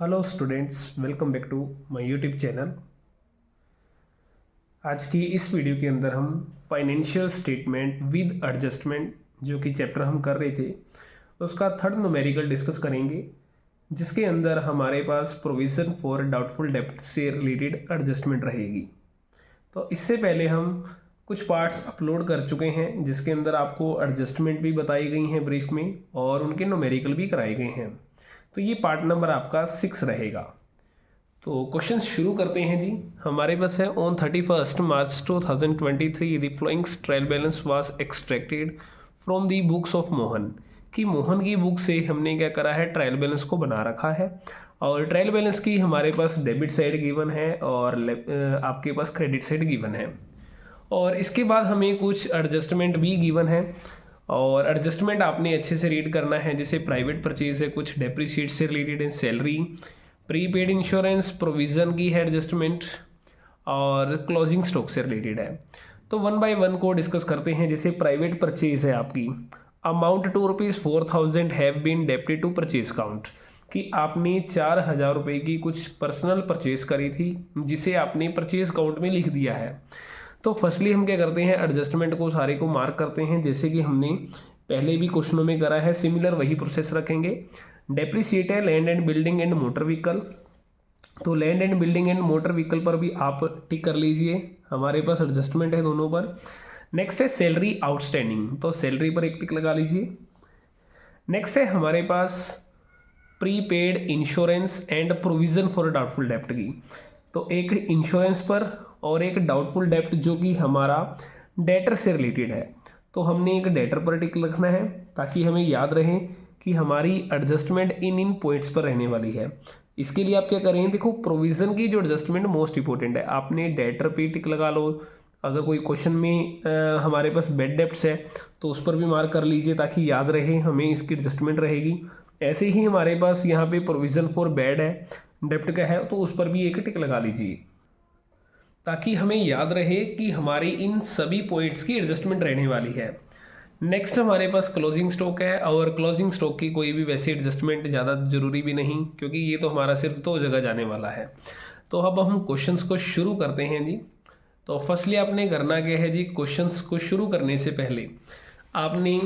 Hello students, welcome back to my YouTube channel. आज की इस वीडियो के अंदर हम फाइनेंशियल स्टेटमेंट विद एडजस्टमेंट जो कि चैप्टर हम कर रहे थे उसका थर्ड न्यूमेरिकल डिस्कस करेंगे, जिसके अंदर हमारे पास प्रोविज़न फॉर डाउटफुल डेब्ट से रिलेटेड एडजस्टमेंट रहेगी। तो इससे पहले हम कुछ पार्ट्स अपलोड कर चुके हैं जिसके अंदर आपको एडजस्टमेंट भी बताई गई हैं ब्रीफ में और उनके न्यूमेरिकल भी कराए गए हैं। तो ये पार्ट नंबर आपका 6 रहेगा। तो क्वेश्चन शुरू करते हैं जी। हमारे पास है on 31 March 2023 the flowing trial balance was extracted from the books of Mohan. कि मोहन की बुक से हमने क्या करा है, ट्रायल बैलेंस को बना रखा है। और ट्रायल बैलेंस की हमारे पास डेबिट साइड गिवन है और आपके पास क्रेडिट साइड गिवन है। और इसके बाद हमें कुछ एडजस्टमेंट भी गिवन है और एडजस्टमेंट आपने अच्छे से रीड करना है। जैसे प्राइवेट परचेज है, कुछ डेप्रीशिएट से रिलेटेड है, सैलरी, प्रीपेड इंश्योरेंस, प्रोविज़न की है एडजस्टमेंट और क्लोजिंग स्टॉक से रिलेटेड है। तो वन बाय वन को डिस्कस करते हैं। जैसे प्राइवेट परचेज है आपकी, amount ₹4,000 have been debited to purchase count. कि आपने 4,000 रुपये की कुछ पर्सनल परचेज करी थी जिसे आपने परचेज काउंट में लिख दिया है। तो फर्स्टली हम क्या करते हैं, एडजस्टमेंट को सारे को मार्क करते हैं जैसे कि हमने पहले भी क्वेश्चनों में करा है, सिमिलर वही प्रोसेस रखेंगे। डेप्रिसिएट है land and building and motor vehicle. तो land and building and motor vehicle पर भी आप टिक कर लीजिए, हमारे पास एडजस्टमेंट है दोनों पर। नेक्स्ट है सैलरी आउटस्टैंडिंग, तो सैलरी पर एक टिक लगा लीजिए। नेक्स्ट है हमारे पास prepaid insurance and provision for doubtful डेप्ट की। तो एक इंश्योरेंस पर और एक डाउटफुल डेप्ट जो कि हमारा डेटर से रिलेटेड है। तो हमने एक डेटर पर टिक रखना है ताकि हमें याद रहे कि हमारी एडजस्टमेंट इन इन पॉइंट्स पर रहने वाली है। इसके लिए आप क्या करें, देखो प्रोविज़न की जो एडजस्टमेंट मोस्ट इंपॉर्टेंट है, आपने डेटर पे टिक लगा लो। अगर कोई क्वेश्चन में हमारे पास बेड डेप्ट्स है तो उस पर भी मार्क कर लीजिए ताकि याद रहे हमें इसकी एडजस्टमेंट रहेगी। ऐसे ही हमारे पास यहाँ पे प्रोविज़न फॉर बेड है, डेप्ट का है, तो उस पर भी एक टिक लगा लीजिए ताकि हमें याद रहे कि हमारी इन सभी पॉइंट्स की एडजस्टमेंट रहने वाली है। नेक्स्ट हमारे पास क्लोजिंग स्टॉक है और क्लोजिंग स्टॉक की कोई भी वैसी एडजस्टमेंट ज़्यादा ज़रूरी भी नहीं, क्योंकि ये तो हमारा सिर्फ 2 जगह जाने वाला है। तो अब हम क्वेश्चंस को शुरू करते हैं जी। तो फर्स्टली आपने करना क्या है जी, क्वेश्चंस को शुरू करने से पहले आपने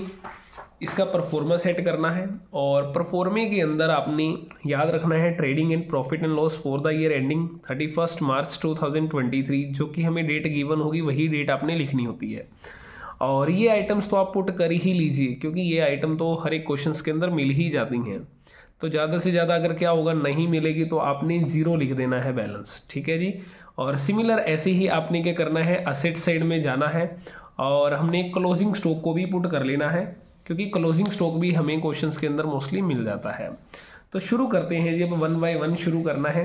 इसका परफॉर्मा सेट करना है और परफॉर्मे के अंदर आपने याद रखना है trading and profit and loss for the year ending 31 मार्च 2023, जो कि हमें डेट गिवन होगी वही डेट आपने लिखनी होती है। और ये आइटम्स तो आप पुट कर ही लीजिए क्योंकि ये आइटम तो हर एक क्वेश्चन के अंदर मिल ही जाती हैं। तो ज़्यादा से ज़्यादा अगर क्या होगा, नहीं मिलेगी तो आपने 0 लिख देना है बैलेंस, ठीक है जी। और सिमिलर ऐसे ही आपने क्या करना है, असेट साइड में जाना है और हमने क्लोजिंग स्टॉक को भी पुट कर लेना है क्योंकि क्लोजिंग स्टॉक भी हमें क्वेश्चंस के अंदर मोस्टली मिल जाता है। तो शुरू करते हैं जी, अब वन बाय वन शुरू करना है।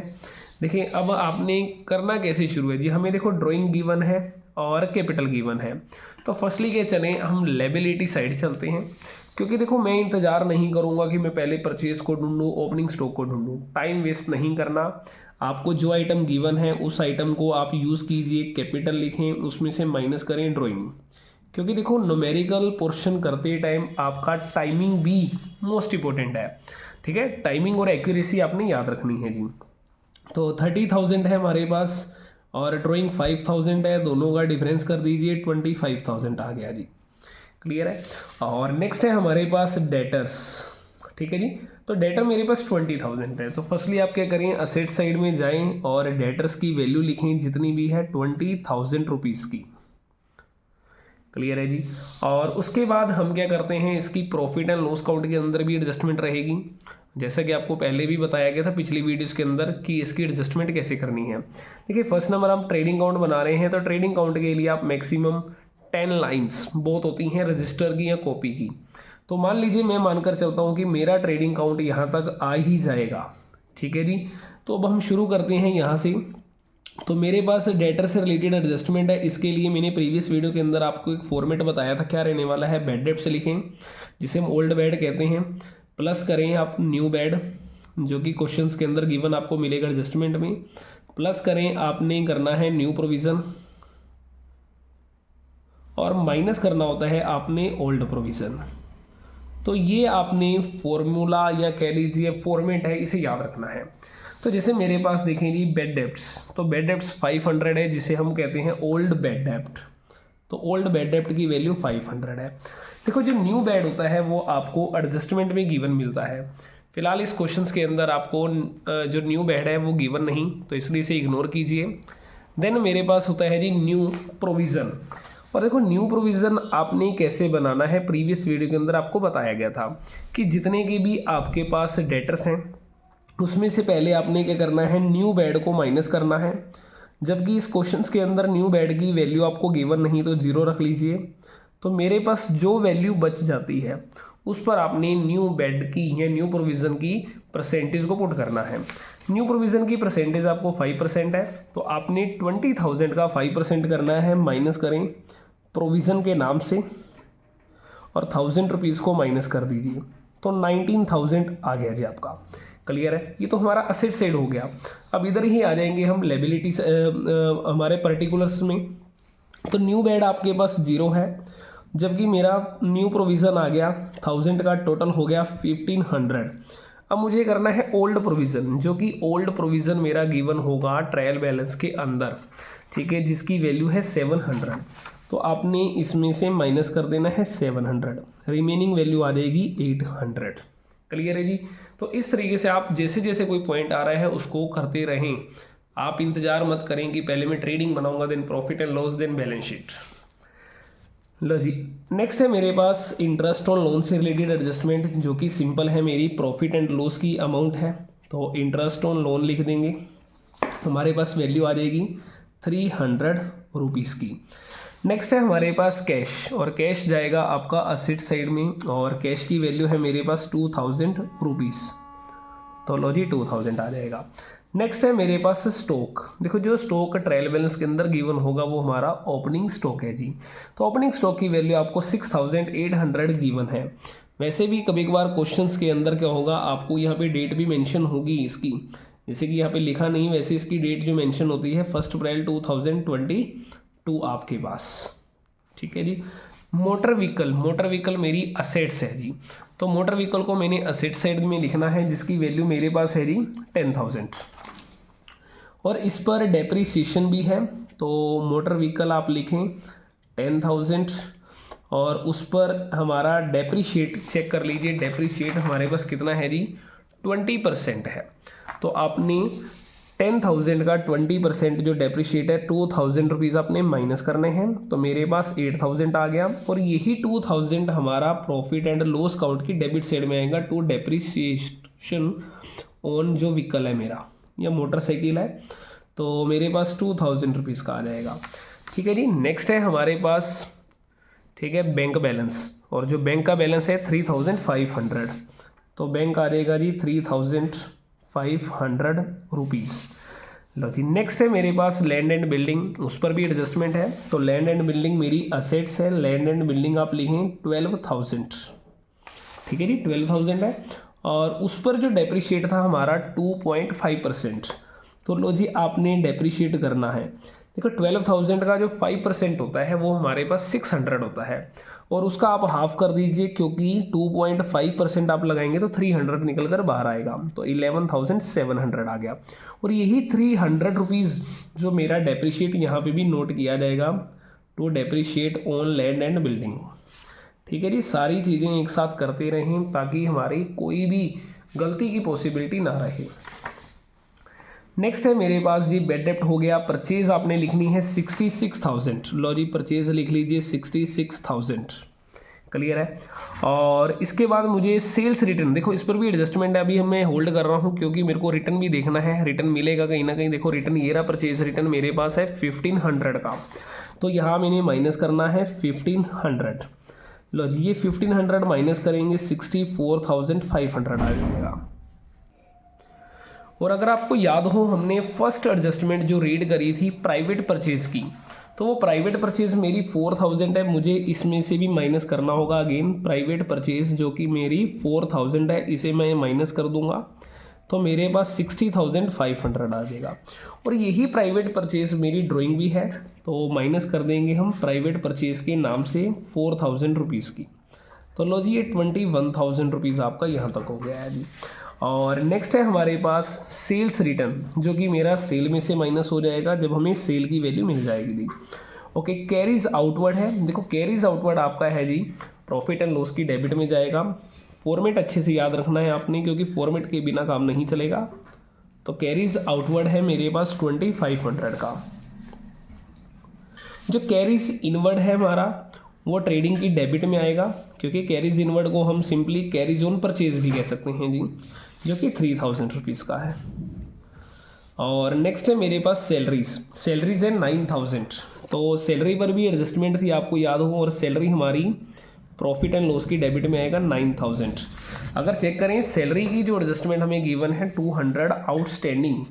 देखिए अब आपने करना कैसे शुरू है जी, हमें देखो ड्राइंग गिवन है और कैपिटल गिवन है। तो फर्स्टली क्या चले, हम लायबिलिटी साइड चलते हैं क्योंकि देखो मैं इंतज़ार नहीं करूँगा कि मैं पहले परचेज को ढूंढूँ, ओपनिंग स्टॉक को ढूंढूँ, टाइम वेस्ट नहीं करना। आपको जो आइटम गिवन है उस आइटम को आप यूज़ कीजिए, कैपिटल लिखें, उसमें से माइनस करें ड्राइंग, क्योंकि देखो न्यूमेरिकल पोर्शन करते टाइम आपका टाइमिंग भी मोस्ट इंपॉर्टेंट है, ठीक है। टाइमिंग और एक्यूरेसी आपने याद रखनी है जी। तो 30,000 है हमारे पास और ड्राइंग 5,000 है, दोनों का डिफरेंस कर दीजिए, 25,000 आ गया जी, क्लियर है। और नेक्स्ट है हमारे पास डेटर्स, ठीक है जी। तो डेटर मेरे पास 20,000 है। तो फर्स्टली आप क्या करें, असेट साइड में जाएं और डेटर्स की वैल्यू लिखें जितनी भी है 20,000 रुपीज़ की, क्लियर है जी। और उसके बाद हम क्या करते हैं, इसकी प्रॉफिट एंड लॉस काउंट के अंदर भी एडजस्टमेंट रहेगी, जैसा कि आपको पहले भी बताया गया था पिछली वीडियोस के अंदर कि इसकी एडजस्टमेंट कैसे करनी है। देखिए फर्स्ट नंबर हम ट्रेडिंग काउंट बना रहे हैं, तो ट्रेडिंग काउंट के लिए आप मैक्सिमम 10 लाइन्स बहुत होती हैं रजिस्टर की या कॉपी की। तो मान लीजिए मैं मानकर चलता हूँ कि मेरा ट्रेडिंग काउंट यहाँ तक आ ही जाएगा, ठीक है जी। तो अब हम शुरू करते हैं यहाँ से। तो मेरे पास डेटर से रिलेटेड एडजस्टमेंट है, इसके लिए मैंने प्रीवियस वीडियो के अंदर आपको एक फॉर्मेट बताया था क्या रहने वाला है। बेड डेप्ट से लिखें जिसे हम ओल्ड बेड कहते हैं, प्लस करें आप न्यू बेड जो कि क्वेश्चंस के अंदर गिवन आपको मिलेगा एडजस्टमेंट में, प्लस करें आपने करना है न्यू प्रोविज़न और माइनस करना होता है आपने ओल्ड प्रोविज़न। तो ये आपने फॉर्मूला या कह लीजिए फॉर्मेट है, इसे याद रखना है। तो जैसे मेरे पास देखें जी बेड डेप्ट्स, तो बेड डेप्ट्स 500 है, जिसे हम कहते हैं ओल्ड बेड डेप्ट। तो ओल्ड बेड डेप्ट की वैल्यू 500 है। देखो जो न्यू बेड होता है वो आपको एडजस्टमेंट में गिवन मिलता है। फिलहाल इस क्वेश्चंस के अंदर आपको जो न्यू बेड है वो गिवन नहीं, तो इसलिए इसे इग्नोर कीजिए। देन मेरे पास होता है जी न्यू प्रोविज़न। और देखो न्यू प्रोविज़न आपने कैसे बनाना है, प्रीवियस वीडियो के अंदर आपको बताया गया था कि जितने के भी आपके पास डेटर्स हैं उसमें से पहले आपने क्या करना है, न्यू बेड को माइनस करना है। जबकि इस क्वेश्चंस के अंदर न्यू बेड की वैल्यू आपको गिवन नहीं, तो 0 रख लीजिए। तो मेरे पास जो वैल्यू बच जाती है उस पर आपने न्यू बेड की या न्यू प्रोविज़न की परसेंटेज को पुट करना है। न्यू प्रोविज़न की परसेंटेज आपको 5% है, तो आपने 20,000 का 5% करना है, माइनस करें प्रोविज़न के नाम से और 1000 रुपीज़ को माइनस कर दीजिए, तो 19,000 आ गया जी आपका। क्लियर है, ये तो हमारा असेट साइड हो गया। अब इधर ही आ जाएंगे हम लायबिलिटीज हमारे पर्टिकुलर्स में। तो न्यू बेड आपके पास 0 है, जबकि मेरा न्यू प्रोविज़न आ गया 1000 का, टोटल हो गया 1500। अब मुझे करना है ओल्ड प्रोविज़न, जो कि ओल्ड प्रोविज़न मेरा गिवन होगा ट्रायल बैलेंस के अंदर, ठीक है, जिसकी वैल्यू है 700। तो आपने इसमें से माइनस कर देना है 700, रिमेनिंग वैल्यू आ जाएगी 800। क्लियर है जी। तो इस तरीके से आप जैसे जैसे कोई पॉइंट आ रहा है उसको करते रहें। आप इंतजार मत करें कि पहले मैं ट्रेडिंग बनाऊंगा, then profit and loss, then balance sheet. लो जी, नेक्स्ट है मेरे पास इंटरेस्ट ऑन लोन से रिलेटेड एडजस्टमेंट, जो कि सिंपल है, मेरी प्रॉफिट एंड लॉस की अमाउंट है। तो इंटरेस्ट ऑन लोन लिख देंगे, हमारे पास वैल्यू आ जाएगी 300 रुपीज़ की। नेक्स्ट है हमारे पास कैश, और कैश जाएगा आपका असेट साइड में, और कैश की वैल्यू है मेरे पास 2000 रुपीज़। तो लो जी 2000 आ जाएगा। नेक्स्ट है मेरे पास स्टॉक। देखो जो स्टॉक ट्रायल बैलेंस के अंदर गिवन होगा वो हमारा ओपनिंग स्टॉक है जी। तो ओपनिंग स्टॉक की वैल्यू आपको 6800 गिवन है। वैसे भी कभी कभार क्वेश्चंस के अंदर क्या होगा, आपको यहाँ पे डेट भी मेंशन होगी इसकी, जैसे कि यहाँ पे लिखा नहीं, वैसे इसकी डेट जो मेंशन होती है 1 अप्रैल 2022 आपके पास, ठीक है जी। मोटर व्हीकल मेरी असेट्स है जी। तो मोटर व्हीकल को मैंने असेट साइड में लिखना है, जिसकी वैल्यू मेरे पास है जी 10,000, और इस पर डेप्रीसिएशन भी है। तो मोटर व्हीकल आप लिखें 10,000, और उस पर हमारा डेप्रीशिएट चेक कर लीजिए, डेप्रीशिएट हमारे पास कितना है जी 20% है। तो आपने 10,000 का 20% जो डेप्रीशिएट है 2,000 रुपीज़ आपने माइनस करने हैं, तो मेरे पास 8,000 आ गया। और यही 2,000 हमारा प्रॉफिट एंड लॉस काउंट की डेबिट साइड में आएगा टू डेप्रीसिएशन ऑन जो व्हीकल है मेरा, या मोटरसाइकिल है, तो मेरे पास 2,000 रुपीज़ का आ जाएगा। ठीक है जी। नेक्स्ट है हमारे पास, ठीक है, बैंक बैलेंस, और जो बैंक का बैलेंस है 3,500, तो बैंक आ जाएगा जी 3,500 रुपीज़। लो जी, नेक्स्ट है मेरे पास लैंड एंड बिल्डिंग, उस पर भी एडजस्टमेंट है। तो लैंड एंड बिल्डिंग मेरी असेट्स है, लैंड एंड बिल्डिंग आप लिखें 12,000, ठीक है जी 12,000 है। और उस पर जो डेप्रीशिएट था हमारा 2.5%, तो लो जी आपने डेप्रीशिएट करना है। देखो 12,000 का जो 5% होता है वो हमारे पास 600 होता है, और उसका आप हाफ कर दीजिए, क्योंकि 2.5% आप लगाएंगे तो 300 निकल कर बाहर आएगा, तो 11,700 आ गया। और यही 300 रुपीज़ जो मेरा डेप्रीशिएट यहाँ पे भी नोट किया जाएगा, to depreciate on land and building. ठीक है जी, सारी चीज़ें एक साथ करते रहें ताकि हमारी कोई भी गलती की पॉसिबिलिटी ना रहे। नेक्स्ट है मेरे पास जी बेड डेप्ट हो गया। परचेज आपने लिखनी है 66,000, लो जी परचेज लिख लीजिए 66,000, क्लियर है। और इसके बाद मुझे सेल्स रिटर्न, देखो इस पर भी एडजस्टमेंट है, अभी मैं होल्ड कर रहा हूँ क्योंकि मेरे को रिटर्न भी देखना है, रिटर्न मिलेगा कहीं ना कहीं। देखो रिटर्न ये रहा, परचेज रिटर्न मेरे पास है 1,500 का, तो यहाँ मैंने माइनस करना है 1,500। लो जी ये 1,500 माइनस करेंगे 64,500 आ जाएगा। और अगर आपको याद हो, हमने फर्स्ट एडजस्टमेंट जो रीड करी थी प्राइवेट परचेज की, तो वो प्राइवेट परचेज मेरी 4,000 है, मुझे इसमें से भी माइनस करना होगा। अगेन प्राइवेट परचेज जो कि मेरी 4,000 है, इसे मैं माइनस कर दूंगा, तो मेरे पास 60,500 आ जाएगा। और यही प्राइवेट परचेज मेरी ड्राइंग भी है, तो माइनस कर देंगे हम प्राइवेट परचेज के नाम से 4,000 रुपीज़ की। तो लो जी ये 21,000 रुपीज़ आपका यहाँ तक हो गया है जी। और नेक्स्ट है हमारे पास सेल्स रिटर्न, जो कि मेरा सेल में से माइनस हो जाएगा जब हमें सेल की वैल्यू मिल जाएगी जी। ओके, कैरीज आउटवर्ड है, देखो कैरीज आउटवर्ड आपका है जी प्रॉफिट एंड लॉस की डेबिट में जाएगा। फॉर्मेट अच्छे से याद रखना है आपने, क्योंकि फॉर्मेट के बिना काम नहीं चलेगा। तो कैरीज आउटवर्ड है मेरे पास 2500 का। जो कैरीज इनवर्ड है हमारा वो ट्रेडिंग की डेबिट में आएगा, क्योंकि कैरीज इनवर्ड को हम सिंपली कैरीज ऑन परचेज भी कह सकते हैं जी, जो कि 3000 रुपीज़ का है। और नेक्स्ट है मेरे पास सैलरीज है 9000। तो सैलरी पर भी एडजस्टमेंट थी, आपको याद हो, और सैलरी हमारी प्रॉफिट एंड लॉस की डेबिट में आएगा 9000। अगर चेक करें सैलरी की जो एडजस्टमेंट हमें गिवन है 200 आउटस्टैंडिंग,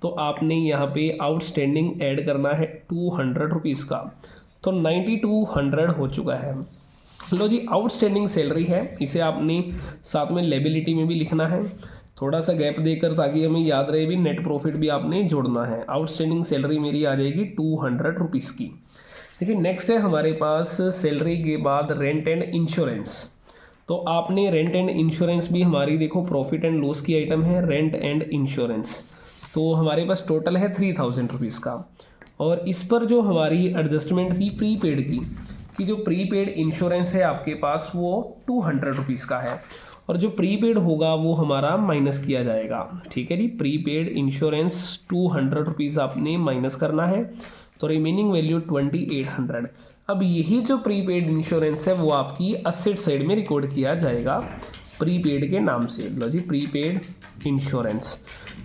तो आपने यहाँ पे आउटस्टैंडिंग ऐड करना है 200 रुपीज़ का, तो 9200 हो चुका है। लो जी आउटस्टैंडिंग सैलरी है, इसे आपने साथ में लेबिलिटी में भी लिखना है, थोड़ा सा गैप देकर, ताकि हमें याद रहे भी नेट प्रॉफिट भी आपने जोड़ना है। आउटस्टैंडिंग सैलरी मेरी आ जाएगी 200 रुपीज़ की। देखिए नेक्स्ट है हमारे पास सैलरी के बाद रेंट एंड इंश्योरेंस। तो आपने रेंट एंड इंश्योरेंस भी हमारी देखो प्रॉफिट एंड लॉस की आइटम है, रेंट एंड इंश्योरेंस, तो हमारे पास टोटल है 3000 रुपीज़ का। और इस पर जो हमारी एडजस्टमेंट थी प्रीपेड की, कि जो प्रीपेड इंश्योरेंस है आपके पास वो 200 रुपीज़ का है, और जो प्रीपेड होगा वो हमारा माइनस किया जाएगा। ठीक है जी, प्रीपेड इंश्योरेंस 200 रुपीज़ आपने माइनस करना है, तो रिमेनिंग वैल्यू 2800। अब यही जो प्रीपेड इंश्योरेंस है वो आपकी असेट साइड में रिकॉर्ड किया जाएगा प्रीपेड के नाम से। लो जी प्रीपेड इंश्योरेंस,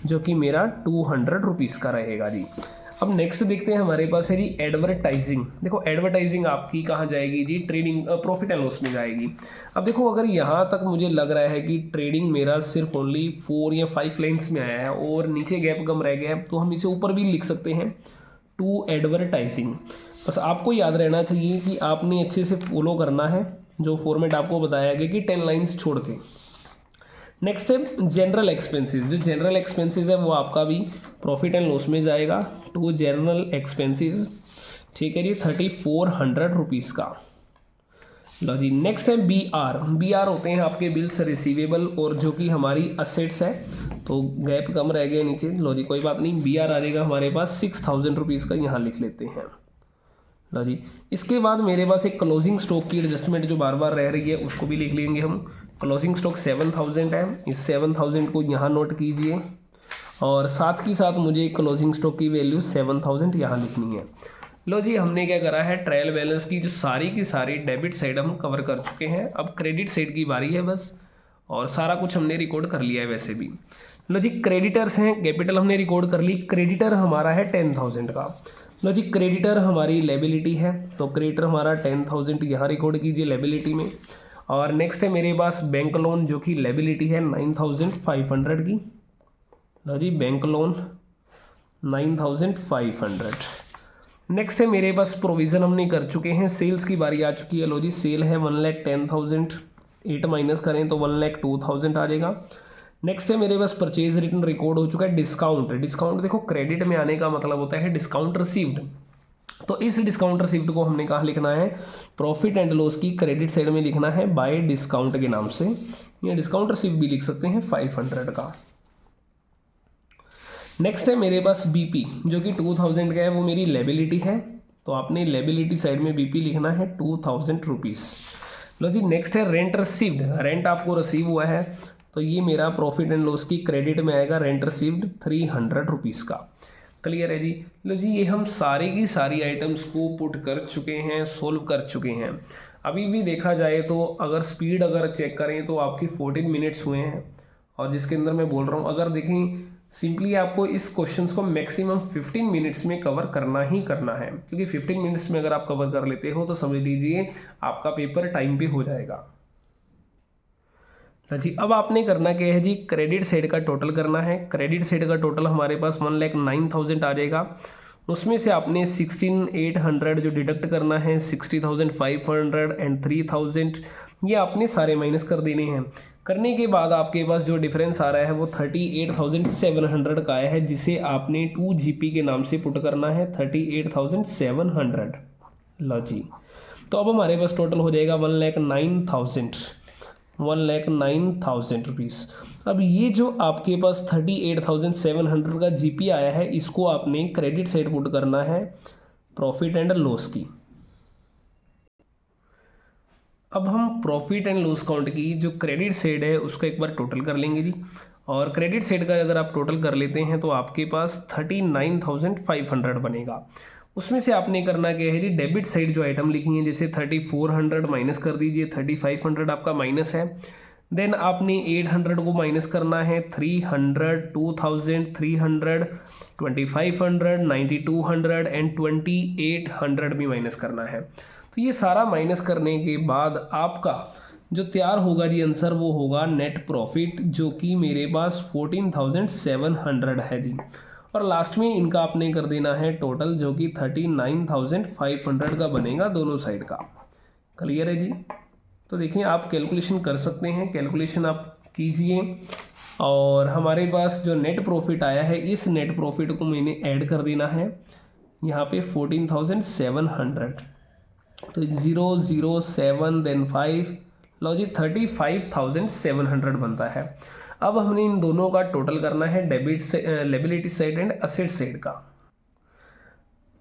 जो कि मेरा 200 रुपीज़ का रहेगा जी। अब नेक्स्ट देखते हैं हमारे पास है जी एडवर्टाइजिंग। देखो एडवर्टाइजिंग आपकी कहाँ जाएगी जी, ट्रेडिंग प्रॉफिट एंड लॉस में जाएगी। अब देखो अगर यहाँ तक मुझे लग रहा है कि ट्रेडिंग मेरा सिर्फ ओनली 4 या 5 लाइन्स में आया है और नीचे गैप कम रह गया है, तो हम इसे ऊपर भी लिख सकते हैं टू एडवर्टाइजिंग। बस आपको याद रहना चाहिए कि आपने अच्छे से फॉलो करना है जो फॉर्मेट आपको बताया गया कि 10 लाइन्स छोड़ के। नेक्स्ट है जनरल एक्सपेंसेस। जो जनरल एक्सपेंसेस है वो आपका भी प्रॉफिट एंड लॉस में जाएगा टू जनरल एक्सपेंसेस। ठीक है जी, 3400 रुपीज़ का। लो जी नेक्स्ट है बी आर होते हैं आपके बिल्स रिसीवेबल, और जो कि हमारी असेट्स है, तो गैप कम रह गया नीचे। लो जी कोई बात नहीं, बी आर आ जाएगा हमारे पास 6000 रुपीज़ का, यहाँ लिख लेते हैं। लो जी इसके बाद मेरे पास एक क्लोजिंग स्टॉक की एडजस्टमेंट जो बार बार रह रही है उसको भी लिख लेंगे हम। क्लोजिंग स्टॉक 7000 है, इस 7000 को यहाँ नोट कीजिए, और साथ ही साथ मुझे क्लोजिंग स्टॉक की वैल्यू 7000 यहाँ लिखनी है। लो जी हमने क्या करा है, ट्रायल बैलेंस की जो सारी की सारी डेबिट साइड हम कवर कर चुके हैं, अब क्रेडिट साइड की बारी है बस, और सारा कुछ हमने रिकॉर्ड कर लिया है वैसे भी। लो जी क्रेडिटर्स हैं, कैपिटल हमने रिकॉर्ड कर ली, क्रेडिटर हमारा है 10000 का। लो जी क्रेडिटर हमारी लेबिलिटी है, तो क्रेडिटर हमारा 10000 यहाँ रिकॉर्ड कीजिए लेबिलिटी में। और नेक्स्ट है मेरे पास बैंक लोन, जो कि लेबिलिटी है 9500 की। लो जी बैंक लोन 9500। नेक्स्ट है मेरे पास प्रोविज़न हमने कर चुके हैं, सेल्स की बारी आ चुकी है। लो जी सेल है 1,10,000, 8 माइनस करें तो 1,02,000 आ जाएगा। नेक्स्ट है मेरे पास परचेज रिटर्न रिकॉर्ड हो चुका है। डिस्काउंट देखो क्रेडिट में आने का मतलब होता है डिस्काउंट रिसीव्ड, तो इस डिस्काउंट रिसीव्ड को हमने कहाँ लिखना है, प्रॉफिट एंड लॉस की क्रेडिट साइड में लिखना है बाय डिस्काउंट के नाम से, या डिस्काउंट रिसीव्ड भी लिख सकते हैं 500 का। नेक्स्ट है मेरे पास बीपी, जो कि 2000 का है, वो मेरी लेबिलिटी है, तो आपने लेबिलिटी साइड में बीपी लिखना है 2000 रुपीज़। लो जी नेक्स्ट है रेंट रिसीव्ड, रेंट आपको रिसीव हुआ है, तो ये मेरा प्रॉफिट एंड लॉस की क्रेडिट में आएगा रेंट रिसीव्ड 300 रुपीज़ का। क्लियर है जी। लो जी ये हम सारी की सारी आइटम्स को पुट कर चुके हैं, सोल्व कर चुके हैं। अभी भी देखा जाए तो अगर स्पीड अगर चेक करें तो आपकी 14 मिनट्स हुए हैं, और जिसके अंदर मैं बोल रहा हूँ अगर देखें सिंपली आपको इस क्वेश्चंस को मैक्सिमम 15 मिनट्स में कवर करना ही करना है, क्योंकि 15 मिनट्स में अगर आप कवर कर लेते हो तो समझ लीजिए आपका पेपर टाइम पे हो जाएगा। जी अब आपने करना क्या है जी, क्रेडिट साइड का टोटल करना है। क्रेडिट साइड का टोटल हमारे पास 1,09,000 आ जाएगा, उसमें से आपने 16,800 जो डिडक्ट करना है, 60,500 एंड 3,000 ये आपने सारे माइनस कर देने हैं। करने के बाद आपके पास जो डिफरेंस आ रहा है वो 38,700 का आया है, जिसे आपने 2 GP के नाम से पुट करना है 38,700। लो जी तो अब हमारे पास टोटल हो जाएगा 1,09,000 रुपीज़। अब ये जो आपके पास 38,700 का जीपी आया है, इसको आपने क्रेडिट साइड पुट करना है प्रॉफिट एंड लॉस की। अब हम प्रॉफिट एंड लॉस अकाउंट की जो क्रेडिट साइड है उसका एक बार टोटल कर लेंगे जी। और क्रेडिट साइड का अगर आप टोटल कर लेते हैं तो आपके पास 39,500 बनेगा। उसमें से आपने करना क्या है जी, डेबिट साइड जो आइटम लिखी है जैसे 3,400 माइनस कर दीजिए, 3,500 आपका माइनस है। देन आपने 800 को माइनस करना है, 300, 2,000, 300, 2,500, 9,200 एंड 2,800 भी माइनस करना है। तो ये सारा माइनस करने के बाद आपका जो तैयार होगा जी आंसर, वो होगा नेट प्रॉफिट, जो कि मेरे पास 14,700 है जी। और लास्ट में इनका आपने कर देना है टोटल, जो कि 39,500 का बनेगा दोनों साइड का। क्लियर है जी। तो देखिए आप कैलकुलेशन कर सकते हैं, कैलकुलेशन आप कीजिए। और हमारे पास जो नेट प्रॉफिट आया है, इस नेट प्रॉफिट को मैंने ऐड कर देना है यहाँ पे 14,700। तो 007 देन 5, लो जी 35,700 बनता है। अब हमने इन दोनों का टोटल करना है डेबिट से liability side and asset side का।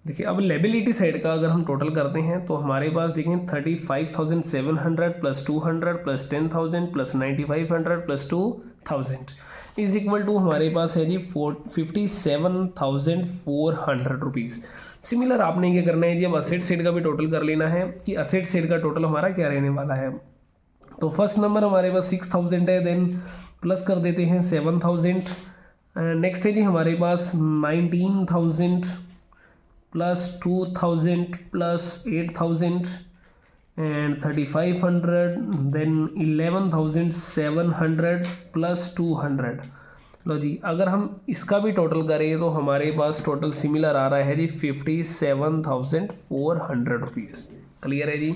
देखिए अब लेबिलिटी साइड का अगर हम टोटल करते हैं तो हमारे पास देखें 35,700 plus 200 plus 10,000 plus 9,500 plus 2,000 is equal to हमारे पास है जी 57,400 रुपीज़। सिमिलर आपने क्या करना है जी, अब असेट साइड का भी टोटल कर लेना है कि असेट साइड का टोटल हमारा क्या रहने वाला है। तो फर्स्ट नंबर हमारे पास 6,000 है, देन प्लस कर देते हैं 7,000। नेक्स्ट है जी हमारे पास 19,000 plus 2,000 plus 8,000 and 3,500, then 11,700 plus 200। लो जी अगर हम इसका भी टोटल करें तो हमारे पास टोटल सिमिलर आ रहा है जी 57,400 रुपीज़। क्लियर है जी।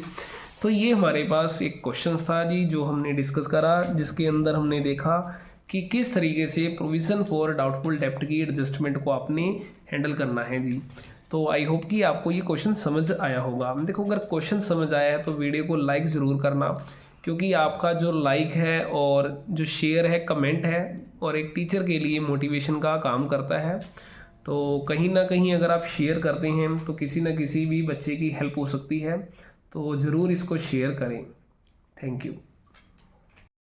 तो ये हमारे पास एक क्वेश्चन था जी जो हमने डिस्कस करा, जिसके अंदर हमने देखा कि किस तरीके से प्रोविज़न फॉर डाउटफुल डेब्ट की एडजस्टमेंट को आपने हैंडल करना है जी। तो आई होप कि आपको ये क्वेश्चन समझ आया होगा। देखो अगर क्वेश्चन समझ आया है तो वीडियो को लाइक ज़रूर करना, क्योंकि आपका जो लाइक है और जो शेयर है, कमेंट है, और एक टीचर के लिए मोटिवेशन का काम करता है। तो कहीं ना कहीं अगर आप शेयर करते हैं तो किसी न किसी भी बच्चे की हेल्प हो सकती है। तो ज़रूर इसको शेयर करें। Thank you.